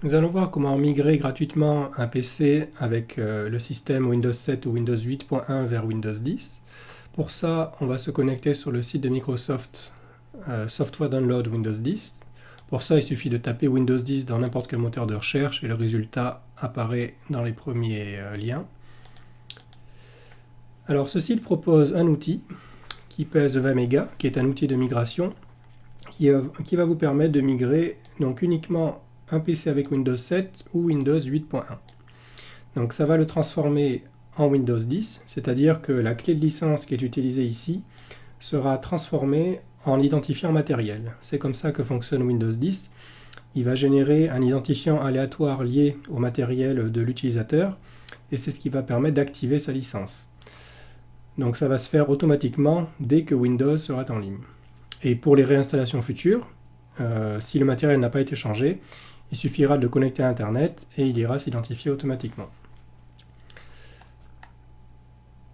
Nous allons voir comment migrer gratuitement un PC avec le système Windows 7 ou Windows 8.1 vers Windows 10. Pour ça, on va se connecter sur le site de Microsoft Software Download Windows 10. Pour ça, il suffit de taper Windows 10 dans n'importe quel moteur de recherche et le résultat apparaît dans les premiers liens. Alors, ce site propose un outil qui pèse 20 mégas, qui est un outil de migration qui va vous permettre de migrer donc uniquement un PC avec Windows 7 ou Windows 8.1. Donc ça va le transformer en Windows 10, c'est-à-dire que la clé de licence qui est utilisée ici sera transformée en identifiant matériel. C'est comme ça que fonctionne Windows 10. Il va générer un identifiant aléatoire lié au matériel de l'utilisateur et c'est ce qui va permettre d'activer sa licence. Donc ça va se faire automatiquement dès que Windows sera en ligne. Et pour les réinstallations futures, si le matériel n'a pas été changé, il suffira de le connecter à Internet et il ira s'identifier automatiquement.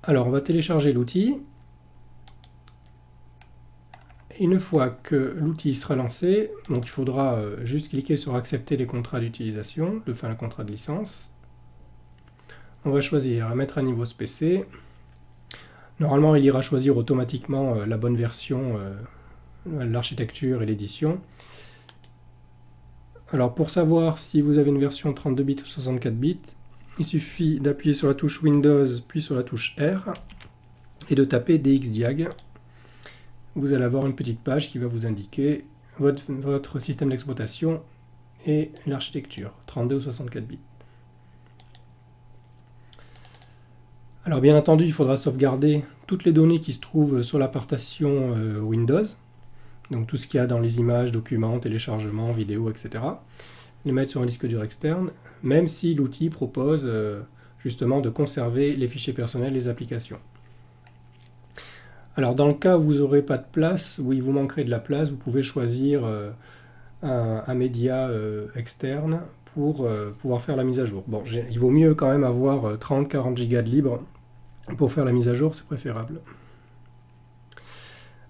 Alors on va télécharger l'outil. Une fois que l'outil sera lancé, donc il faudra juste cliquer sur accepter les contrats d'utilisation, le contrat de licence. On va choisir mettre un niveau ce PC. Normalement il ira choisir automatiquement la bonne version, l'architecture et l'édition. Alors pour savoir si vous avez une version 32 bits ou 64 bits, il suffit d'appuyer sur la touche Windows puis sur la touche R et de taper DXDiag. Vous allez avoir une petite page qui va vous indiquer votre système d'exploitation et l'architecture 32 ou 64 bits. Alors bien entendu, il faudra sauvegarder toutes les données qui se trouvent sur la partition Windows. Donc tout ce qu'il y a dans les images, documents, téléchargements, vidéos, etc. Les mettre sur un disque dur externe, même si l'outil propose justement de conserver les fichiers personnels des applications. Alors dans le cas où vous n'aurez pas de place, où il vous manquerait de la place, vous pouvez choisir un média externe pour pouvoir faire la mise à jour. Bon, il vaut mieux quand même avoir 30-40 Go de libre pour faire la mise à jour, c'est préférable.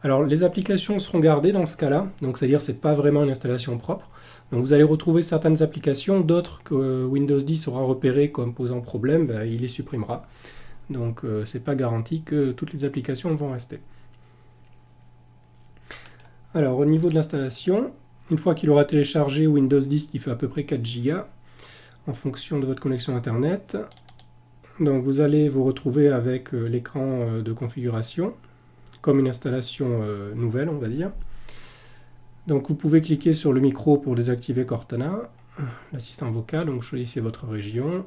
Alors les applications seront gardées dans ce cas-là, donc c'est-à-dire c'est pas vraiment une installation propre. Donc vous allez retrouver certaines applications, d'autres que Windows 10 aura repérées comme posant problème, il les supprimera. Donc c'est pas garanti que toutes les applications vont rester. Alors au niveau de l'installation, une fois qu'il aura téléchargé Windows 10 qui fait à peu près 4 Go, en fonction de votre connexion internet, donc vous allez vous retrouver avec l'écran de configuration, comme une installation nouvelle, on va dire. Donc vous pouvez cliquer sur le micro pour désactiver Cortana, l'assistant vocal, donc choisissez votre région,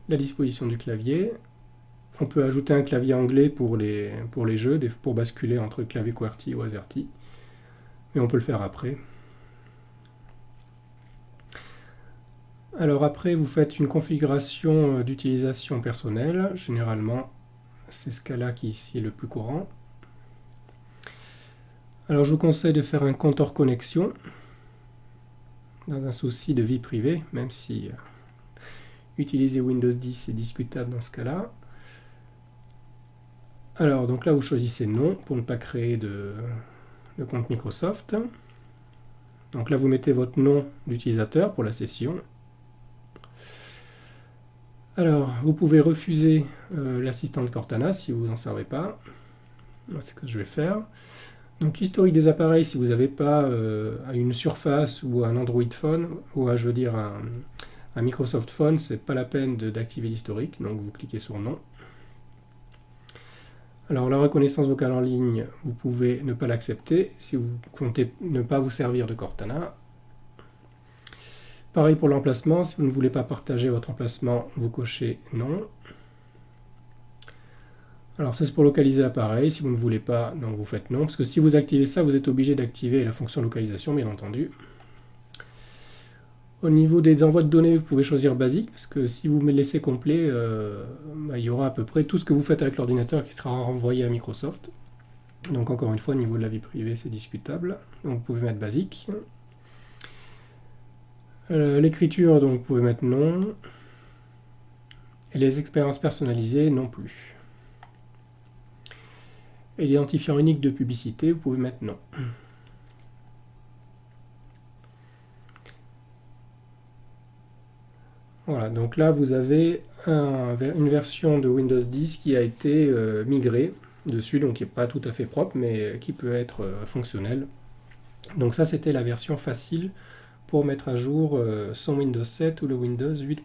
la disposition du clavier. On peut ajouter un clavier anglais pour les jeux, pour basculer entre clavier QWERTY ou AZERTY, mais on peut le faire après. Alors après, vous faites une configuration d'utilisation personnelle, généralement c'est ce cas-là qui ici est le plus courant. Alors je vous conseille de faire un compte hors connexion, dans un souci de vie privée, même si utiliser Windows 10 est discutable dans ce cas-là. Alors donc là vous choisissez non pour ne pas créer de compte Microsoft. Donc là vous mettez votre nom d'utilisateur pour la session. Alors vous pouvez refuser l'assistant de Cortana si vous n'en servez pas. C'est ce que je vais faire. Donc l'historique des appareils, si vous n'avez pas une Surface ou un Android Phone, ou je veux dire un Microsoft Phone, c'est pas la peine d'activer l'historique, donc vous cliquez sur non. Alors la reconnaissance vocale en ligne, vous pouvez ne pas l'accepter si vous comptez ne pas vous servir de Cortana. Pareil pour l'emplacement, si vous ne voulez pas partager votre emplacement, vous cochez non. Alors ça c'est pour localiser l'appareil, si vous ne voulez pas, donc vous faites non, parce que si vous activez ça, vous êtes obligé d'activer la fonction localisation, bien entendu. Au niveau des envois de données, vous pouvez choisir basique, parce que si vous me laissez complet, il y aura à peu près tout ce que vous faites avec l'ordinateur qui sera renvoyé à Microsoft. Donc encore une fois, au niveau de la vie privée, c'est discutable. Donc vous pouvez mettre basique. L'écriture, donc vous pouvez mettre non. Et les expériences personnalisées, non plus. Et l'identifiant unique de publicité, vous pouvez mettre non. Voilà, donc là vous avez une version de Windows 10 qui a été migrée dessus, donc qui n'est pas tout à fait propre, mais qui peut être fonctionnelle. Donc ça c'était la version facile pour mettre à jour son Windows 7 ou le Windows 8.1.